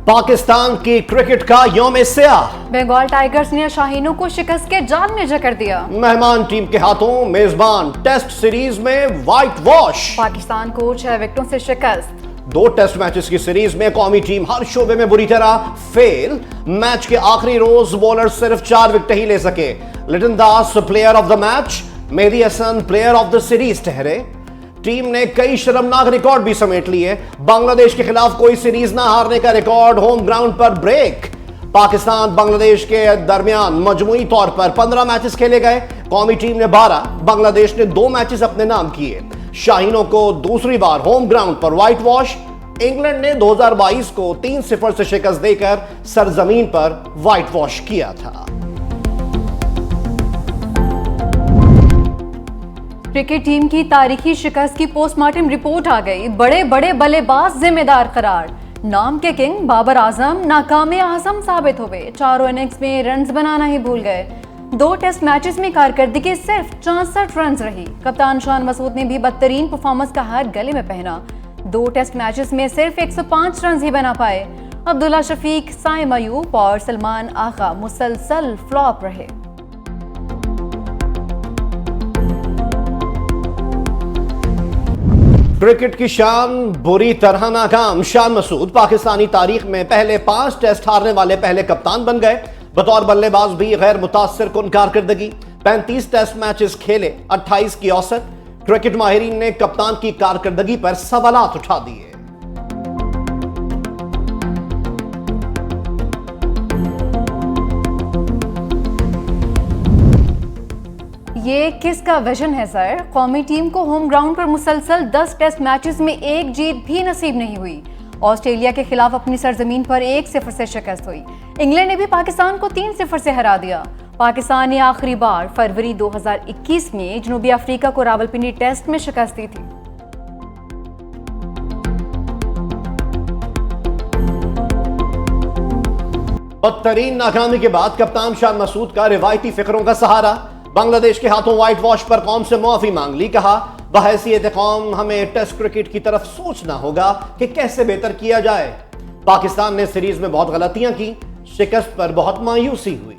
पाकिस्तान की क्रिकेट का यौम स्याह। बंगाल टाइगर्स ने शाहीनों को शिकस्त के जाल में जकड़ दिया। मेहमान टीम के हाथों मेजबान टेस्ट सीरीज में व्हाइट वॉश। पाकिस्तान को 6 विकेटों से शिकस्त। 2 टेस्ट मैचेस की सीरीज में कौमी टीम हर शोबे में बुरी तरह फेल। मैच के आखिरी रोज बॉलर सिर्फ 4 विकेट ही ले सके। Liton Das player of the match, Mehidy Hasan player of the series ठहरे। टीम ने कई शर्मनाक रिकॉर्ड भी समेट लिए। बांग्लादेश के खिलाफ कोई सीरीज ना हारने का रिकॉर्ड होम ग्राउंड पर ब्रेक। पाकिस्तान बांग्लादेश के दरमियान मजमूई तौर पर 15 मैचेस खेले गए। कौमी टीम ने 12, बांग्लादेश ने 2 मैचेस अपने नाम किए। शाहीनों को दूसरी बार होम ग्राउंड पर व्हाइट वॉश। इंग्लैंड ने 2022 को 3-0 से शिकस्त देकर सरजमीन पर व्हाइट वॉश किया था। क्रिकेट टीम की तारीखी शिकस्त की पोस्टमार्टम रिपोर्ट आ गई। बड़े बड़े बल्लेबाज जिम्मेदार करार। नाम के किंग बाबर आजम नाकामे आजम साबित हुए। 4 इनिंग्स में रन्स बनाना ही भूल गए। 2 टेस्ट मैचेस में कारकर्दगी सिर्फ 64 रन रही। कप्तान शान मसूद ने भी बदतरीन परफॉर्मेंस का हार गले में पहना। 2 टेस्ट मैचेस में सिर्फ 105 रन ही बना पाए। अब्दुल्ला शफीक, साइम अयूब और सलमान आगा मुसलसल फ्लॉप रहे। क्रिकेट की शान बुरी तरह नाकाम। शान मसूद पाकिस्तानी तारीख में पहले 5 टेस्ट हारने वाले पहले कप्तान बन गए। बतौर बल्लेबाज भी गैर मुतासिर कुन कारकर्दगी। 35 टेस्ट मैचेस खेले, 28 की औसत। क्रिकेट माहिरीन ने कप्तान की कारकर्दगी पर सवालात उठा दिए। ये किसका विजन है सर? कौमी टीम को होम ग्राउंड पर मुसलसल 10 टेस्ट मैचेस में एक जीत भी नसीब नहीं हुई। ऑस्ट्रेलिया के खिलाफ अपनी सरजमीन पर 1-0 से शिकस्त हुई। इंग्लैंड ने भी पाकिस्तान को 3-0 से हरा दिया। पाकिस्तान ने आखिरी बार फरवरी 2021 में जनूबी अफ्रीका को रावलपिंडी टेस्ट में शिकस्त दी थी। बदतरीन नाकामी के बाद कप्तान शान मसूद का रिवायती फिक्रों का सहारा। बांग्लादेश के हाथों व्हाइट वॉश पर कौम से माफी मांग ली। कहा, बहैसियत कौम हमें टेस्ट क्रिकेट की तरफ सोचना होगा कि कैसे बेहतर किया जाए। पाकिस्तान ने सीरीज में बहुत गलतियां की, शिकस्त पर बहुत मायूसी हुई।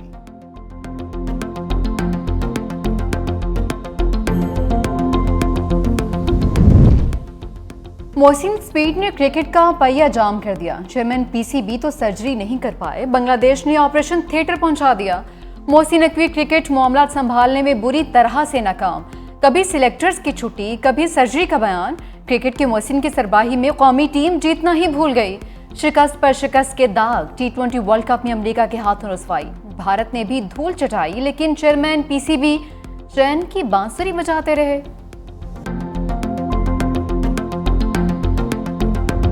मोहसिन स्पीड ने क्रिकेट का पहिया जाम कर दिया। चेयरमैन पीसीबी तो सर्जरी नहीं कर पाए, बांग्लादेश ने ऑपरेशन थिएटर पहुंचा दिया। मोहसिन नकवी क्रिकेट मामला संभालने में बुरी तरह से नाकाम। कभी सिलेक्टर्स की छुट्टी, कभी सर्जरी का बयान। क्रिकेट के मोहसिन की सरबाही में कौमी टीम जीतना ही भूल गई। शिकस्त पर शिकस्त के दाग। T20 वर्ल्ड कप में अमेरिका के हाथों रसवाई। भारत ने भी धूल चटाई, लेकिन चेयरमैन पीसीबी चैन की बांसुरी बजाते रहे।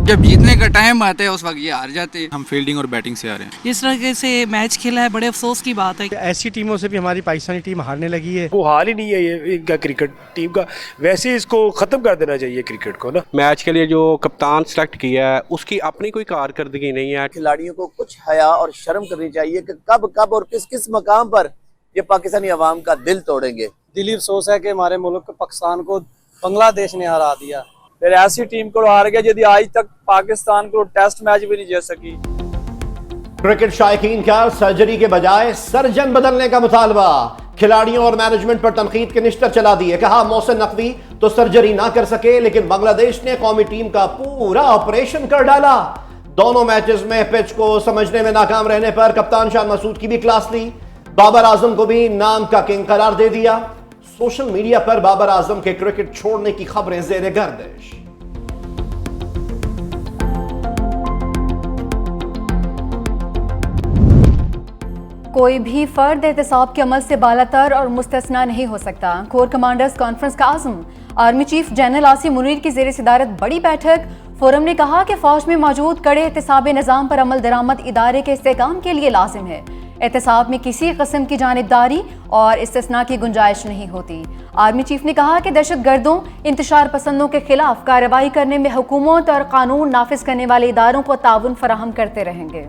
जब जीतने का टाइम आता है उस वक्त ये हार जाते हैं। हम फील्डिंग और बैटिंग से आ रहे हैं। जिस तरह से मैच खेला है, बड़े अफसोस की बात है। ऐसी टीमों से भी हमारी पाकिस्तानी टीम हारने लगी है। वो हाल ही नहीं है ये इनका क्रिकेट टीम का। वैसे इसको खत्म कर देना चाहिए क्रिकेट को ना। मैच के लिए जो कप्तान सेलेक्ट किया है उसकी अपनी कोई कारकर्दगी नहीं है। खिलाड़ियों को कुछ हया और शर्म करनी चाहिए कि कब और किस किस मकाम पर ये पाकिस्तानी अवाम का दिल तोड़ेंगे। दिली अफसोस है कि हमारे मुल्क पाकिस्तान को बांग्लादेश ने हरा दिया। फिर ऐसी टीम को हार गया यदि आज तक पाकिस्तान को टेस्ट मैच भी नहीं जीत सकी। क्रिकेट शायकीन का सर्जरी के बजाय सर्जन बदलने का मुतालबा। खिलाड़ियों और मैनेजमेंट पर तनकीद के निश्तर चला दिए। कहा, मोहसिन नकवी तो सर्जरी ना कर सके, लेकिन बांग्लादेश ने कौमी टीम का पूरा ऑपरेशन कर डाला। दोनों मैचेस में पिच को समझने में नाकाम रहने पर कप्तान शान मसूद की भी क्लास ली। बाबर आजम को भी नाम का किंग करार दे दिया। सोशल मीडिया पर बाबर आजम के क्रिकेट छोड़ने की खबरें ज़ेरे गर्दिश। कोई भी फर्द एहतसाब के अमल से बालातर और मुस्तस्ना नहीं हो सकता। कोर कमांडर्स कॉन्फ्रेंस का आज़म। Army chief general Asim Munir की ज़ेर सदारत बड़ी बैठक। फोरम ने कहा कि फौज में मौजूद कड़े एहतसाब निज़ाम पर अमल दरामद इदारे के इस्तेकाम के लिए लाजिम है। एहतसाब में किसी किस्म की जानिबदारी और इस्तिस्ना की गुंजाइश नहीं होती। आर्मी चीफ ने कहा कि दहशत गर्दों, इंतशार पसंदों के खिलाफ कार्रवाई करने में हुकूमत और कानून नाफिज करने वाले इदारों को ताउन फराहम करते रहेंगे।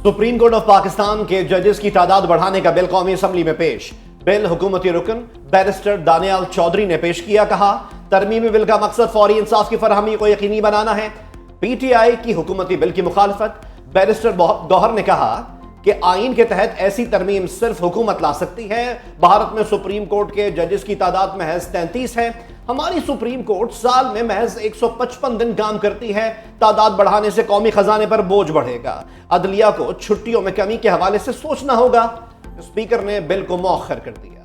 सुप्रीम कोर्ट ऑफ पाकिस्तान के जजेस की तादाद बढ़ाने का बिल कौमी असम्बली में पेश। बिल हुकूमती रुकन बैरिस्टर दानियाल चौधरी ने पेश किया। कहा, तरमीमी बिल का मकसद फौरी इंसाफ की फराहमी को यकीनी बनाना है। पीटीआई की हुकूमती बिल की मुखालफत। बैरिस्टर गौहर ने कहा कि आईन के तहत ऐसी तरमीम सिर्फ हुकूमत ला सकती है। भारत में सुप्रीम कोर्ट के जजेस की तादाद महज 33 है। हमारी सुप्रीम कोर्ट साल में महज 155 दिन काम करती है। तादाद बढ़ाने से कौमी खजाने पर बोझ बढ़ेगा। अदलिया को छुट्टियों में कमी के हवाले से सोचना होगा। स्पीकर ने बिल को मौखर कर दिया।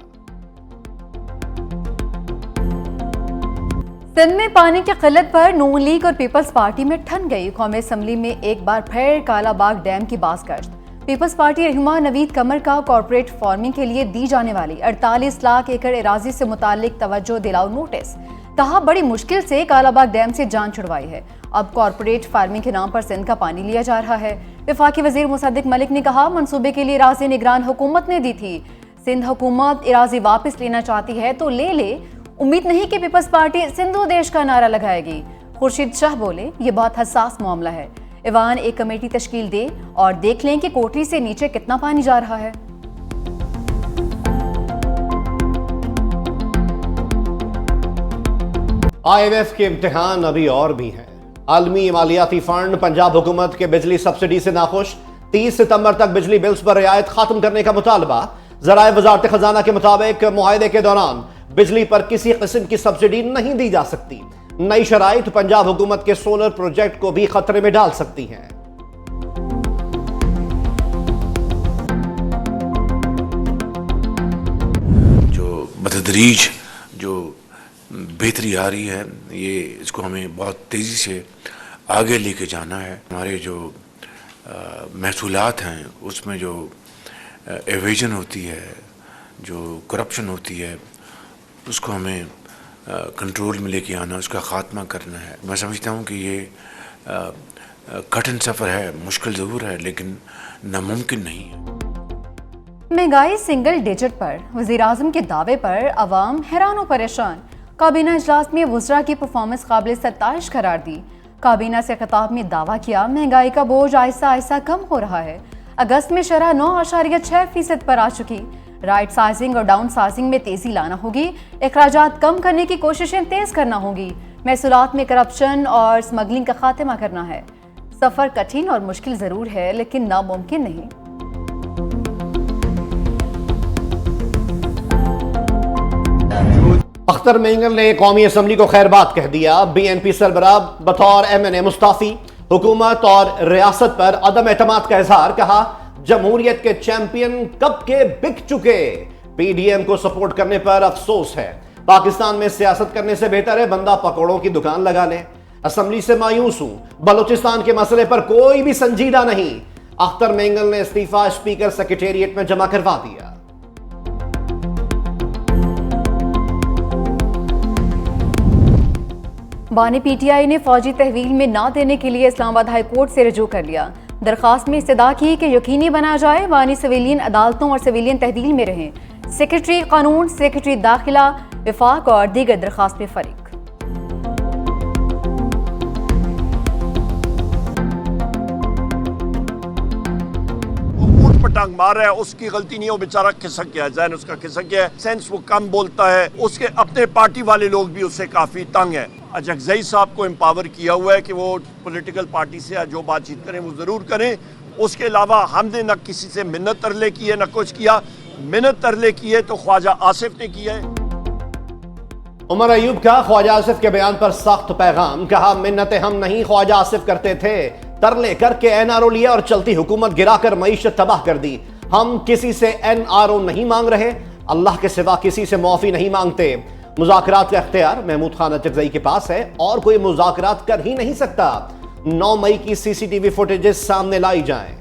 सिंध में पानी की किल्लत पर नून लीग और पीपल्स पार्टी में ठन गई। कौमी असम्बली में एक बार फिर कालाबाग डैम की बाज़गश्त। पीपल्स पार्टी रहनुमा नवीद कमर का कॉर्पोरेट फार्मिंग के लिए दी जाने वाली 48 लाख एकड़ एराजी से मुतालिक तवज्जो दिलाओ नोटिस। कहा, बड़ी मुश्किल से कालाबाग डैम से जान छुड़वाई है। अब कॉर्पोरेट फार्मिंग के नाम पर सिंध का पानी लिया जा रहा है। वफाकी वजीर मुसद्दिक मलिक ने कहा, मंसूबे के लिए एराजी निगरान हुकूमत ने दी थी। सिंध हुकूमत एराजी वापस लेना चाहती है तो ले ले। उम्मीद नहीं कि पीपल्स पार्टी सिंधु देश का नारा लगाएगी। खुर्शीद शाह बोले, ये बहुत हसास मामला है। ईवान एक कमेटी तश्कील दे और देख लें कि कोठरी से नीचे कितना पानी जा रहा है। IMF के इम्तिहान अभी और भी हैं। आलमी मालियाती फंड पंजाब हुकूमत के बिजली सब्सिडी से नाखुश। 30 सितंबर तक बिजली बिल्स पर रियायत खत्म करने का मुतालबा। ज़राए वज़ारत खजाना के मुताबिक मुआहदे के दौरान बिजली पर किसी किस्म की सब्सिडी नहीं दी जा सकती। नई शराइत पंजाब हुकूमत के सोलर प्रोजेक्ट को भी खतरे में डाल सकती हैं। जो बतदरीज जो बेहतरी आ रही है, ये इसको हमें बहुत तेज़ी से आगे लेके जाना है। हमारे जो महसूलात हैं उसमें जो एवेजन होती है, जो करप्शन होती है, उसको हमें कंट्रोल में लेके आना, उसका ख़ात्मा करना है। मैं समझता हूँ कि ये कठिन सफ़र है, मुश्किल ज़रूर है, लेकिन नामुमकिन नहीं है। महंगाई सिंगल डिजिट पर वज़ीर आज़म के दावे पर अवाम हैरान व परेशान। काबीना इजलास में वज़रा की परफॉर्मेंस काबिल सत्ताइश करार दी। काबीना से खिताब में दावा किया, महंगाई का बोझ आहिस्ता आहिस्ता कम हो रहा है। अगस्त में शरह 9.6% पर आ चुकी। राइट साइजिंग और डाउन साइजिंग में तेजी लाना होगी। अखराजात कम करने की कोशिशें तेज करना होगी। महसूलात में करप्शन और स्मगलिंग का खात्मा करना है। सफर कठिन और मुश्किल जरूर है, लेकिन नामुमकिन नहीं। अख्तर मेंगल ने कौमी असम्बली को खैरबाद कह दिया। BNP सरबराह बतौर MNA मुस्ताफी। हुकूमत और रियासत पर अदम एतमाद का इजहार। कहा, जमहूरियत के चैंपियन कब के बिक चुके। PDM को सपोर्ट करने पर अफसोस है। पाकिस्तान में सियासत करने से बेहतर है बंदा पकौड़ों की दुकान लगा ले। असम्बली से मायूस हूं, बलूचिस्तान के मसले पर कोई भी संजीदा नहीं। अख्तर मेंगल ने इस्तीफा स्पीकर सेक्रेटेरिएट में जमा करवा दिया। बानी PTI ने फौजी तहवील में ना देने के लिए इस्लामाबाद हाई कोर्ट से रजू कर लिया। दरखास्त में इस्तदा की कि यकीनी बनाया जाए बानी सिविलियन अदालतों और सिविलियन तहवील में रहें। सेक्रेटरी कानून, सेक्रेटरी दाखिला, विफाक और दीगर दरखास्त में फरीक। पटांग मार रहा है, उसकी गलती नहीं है, वो बेचारा खिसक गया है, जहन उसका खिसक गया है, सेंस वो कम बोलता है। उसके अपने पार्टी वाले लोग भी उससे काफी तंग है। अजगजई साहब को एम्पावर किया हुआ है कि वो पॉलिटिकल पार्टी से जो बातचीत करें वो जरूर करें। उसके अलावा हमने न किसी से मिन्नत तरले की है, न कुछ किया। मिन्नत तरले की है तो ख्वाजा आसिफ ने किया है। उमर अयूब का ख्वाजा आसिफ के बयान पर सख्त पैगाम। कहा, मिन्नतें हम नहीं ख्वाजा आसिफ करते थे, तरले करके NRO लिया और चलती हुकूमत गिराकर मईशत तबाह कर दी। हम किसी से NRO नहीं मांग रहे, अल्लाह के सिवा किसी से मुआफी नहीं मांगते। मुज़ाकरात का इख्तियार महमूद खान अजगजई के पास है और कोई मुज़ाकरात कर ही नहीं सकता। 9 मई की CCTV फुटेजेस सामने लाई जाएं।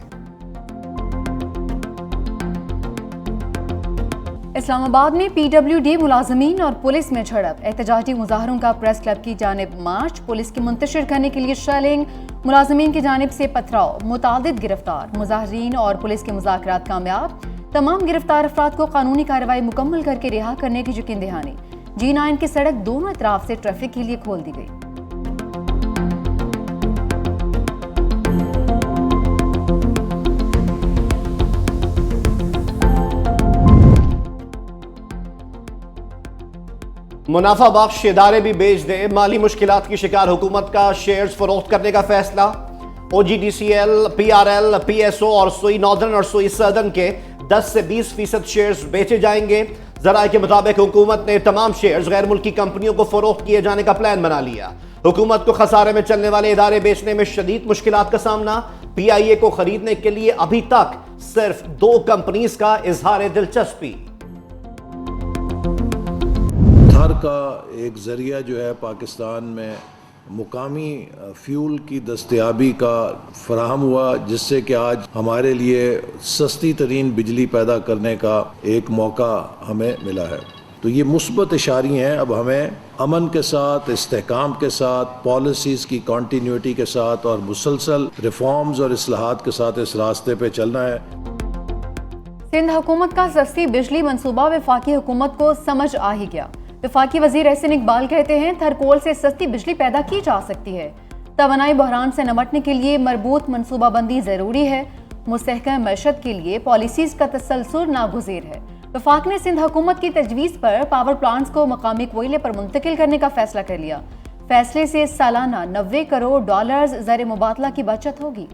इस्लामाबाद में PWD मुलाजमीन और पुलिस में झड़प। एहतजाजी मुजाहरों का प्रेस क्लब की जानिब मार्च, पुलिस की मुंतशिर करने के लिए शेलिंग, मुलाजमीन की जानिब से पथराव, मुतादिद गिरफ्तार। मुजाहरीन और पुलिस के मुज़ाकरात कामयाब। तमाम गिरफ्तार अफराद को कानूनी कार्रवाई मुकम्मल करके रिहा करने की यकीन दहानी। G9 की सड़क दोनों तरफ से ट्रैफिक के लिए खोल दी गई। मुनाफा बख्श इदारे भी बेच दे, माली मुश्किलात की शिकार हुकूमत का शेयर्स फरोख्त करने का फैसला। OGDCL, PRL, PSO और सुई नॉर्दर्न और सुई सदर्न के 10 से 20% शेयर्स बेचे जाएंगे। जराये के मुताबिक हुकूमत ने तमाम शेयर्स गैर मुल्की कंपनियों को फरोख्त किए जाने का प्लान बना लिया। हुकूमत को खसारे में चलने वाले इदारे बेचने में शदीद मुश्किलात का सामना। PIA को खरीदने के लिए अभी तक सिर्फ 2 कंपनीज का इजहार दिलचस्पी। थार का एक जरिया जो है पाकिस्तान में मुकामी फ्यूल की दस्तयाबी का फराहम हुआ, जिससे कि आज हमारे लिए सस्ती तरीन बिजली पैदा करने का एक मौका हमें मिला है। तो ये मुस्बत इशारे हैं। अब हमें अमन के साथ, इस्तेहकाम के साथ, पॉलिसीज़ की कॉन्टीन्यूटी के साथ और मुसलसल रिफॉर्म्स और इस्लाहात के साथ इस रास्ते पे चलना है। सिंध हुकूमत का सस्ती बिजली मंसूबा वफाकी हुकूमत को समझ आ ही गया। वफाकी वजीर एहसन इकबाल कहते हैं थरकोल से सस्ती बिजली पैदा की जा सकती है। तवानाई बहरान से निपटने के लिए मरबूत मनसूबाबंदी ज़रूरी है। मुस्तहकम मैशत के लिए पॉलिसीज़ का तसलसल नागुज़ीर है। वफाक ने सिंध हुकूमत की तजवीज़ पर पावर प्लांट्स को मकामी कोयले पर मुंतकिल करने का फैसला कर लिया। फैसले से सालाना $90 करोड़ ज़र मुबादला की बचत होगी।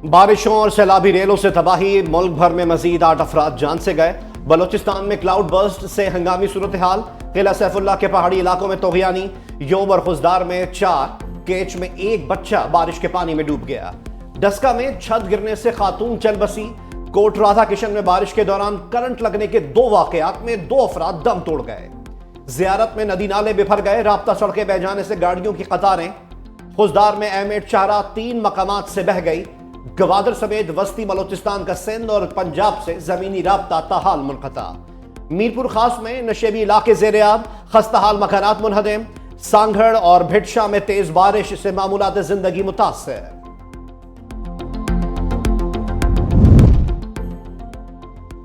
बारिशों और सैलाबी रेलों से तबाही, मुल्क भर में मजीद 8 अफराद जान से गए। बलोचिस्तान में क्लाउड बर्स्ट से हंगामी सूरत हाल। किला सैफुल्लाह के पहाड़ी इलाकों में तोगयानी। योम और खुजदार में 4, केच में 1 बच्चा बारिश के पानी में डूब गया। डस्का में छत गिरने से खातून चल बसी। कोट राधा किशन में बारिश के दौरान करंट लगने के 2 वाकयात में 2 अफराद दम तोड़ गए। जियारत में नदी नाले बिफर गए। राब्ता सड़कें बह जाने से गाड़ियों की कतारें। खुजदार में एम8 चारा 3 मकामात से बह गई। गवादर समेत वस्ती बलोचिस्तान का सिंध और पंजाब से जमीनी राब्ता ताहाल मुनक़ता। मीरपुर खास में नशेबी इलाके ज़ेर-ए-आब, खस्ताहाल मकानात मुनहदम। सांगड़ और भिटशा में तेज बारिश से मामूलात जिंदगी मुतासर।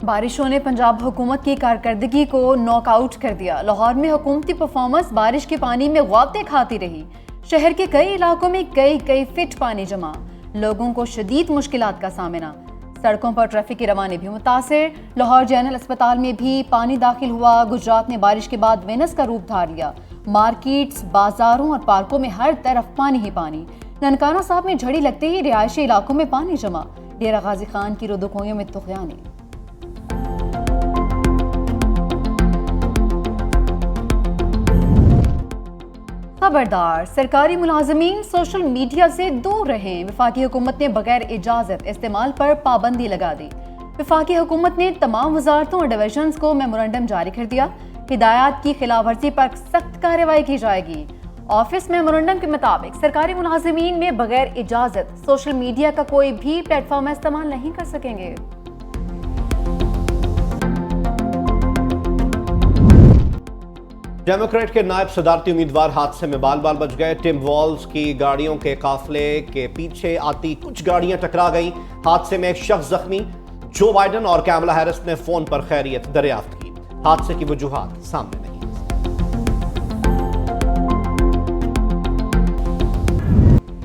बारिशों ने पंजाब हुकूमत की कारकर्दगी को नॉकआउट कर दिया। लाहौर में हुकूमती परफॉर्मेंस बारिश के पानी में गौते खाती रही। शहर के कई इलाकों में कई फीट पानी जमा। लोगों को शदीद मुश्किलात का सामना। सड़कों पर ट्रैफिक की रवानी भी मुतासिर। लाहौर जनरल अस्पताल में भी पानी दाखिल हुआ। गुजरात ने बारिश के बाद वेनस का रूप धार लिया। मार्केट्स, बाजारों और पार्कों में हर तरफ पानी ही पानी। ननकाना साहब में झड़ी लगते ही रिहायशी इलाकों में पानी जमा। डेरा गाजी खान की रुदकोइयों में तुग़यानी। खबरदार, सरकारी मुलाजमीन सोशल मीडिया से दूर रहें। वफाकी हुकूमत ने बगैर इजाज़त इस्तेमाल पर पाबंदी लगा दी। वफाकी हुकूमत ने तमाम वजारतों और डिवीजन्स को मेमोरेंडम जारी कर दिया। हिदायत की खिलाफवर्जी पर सख्त कार्रवाई की जाएगी। ऑफिस मेमोरेंडम के मुताबिक सरकारी मुलाजमीन में बगैर इजाज़त सोशल मीडिया का कोई भी प्लेटफॉर्म इस्तेमाल नहीं कर सकेंगे। डेमोक्रेट के नायब सदारती उम्मीदवार हादसे में बाल बाल बच गए। टिम वॉल्स की गाड़ियों के काफिले के पीछे आती कुछ गाड़ियां टकरा गई। हादसे में एक शख्स जख्मी। जो बाइडन और कैमला हैरिस ने फोन पर खैरियत दरियाफ्त की। हादसे की वजूहात सामने नहीं।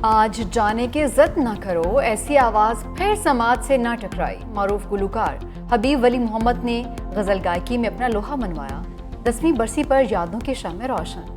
आज जाने के जिद ना करो, ऐसी आवाज फिर समाज से ना टकराई। मारूफ गुलकार हबीब वली मोहम्मद ने गजल गायकी में अपना लोहा मनवाया। 10वीं बरसी पर यादों के शाम में रोशन।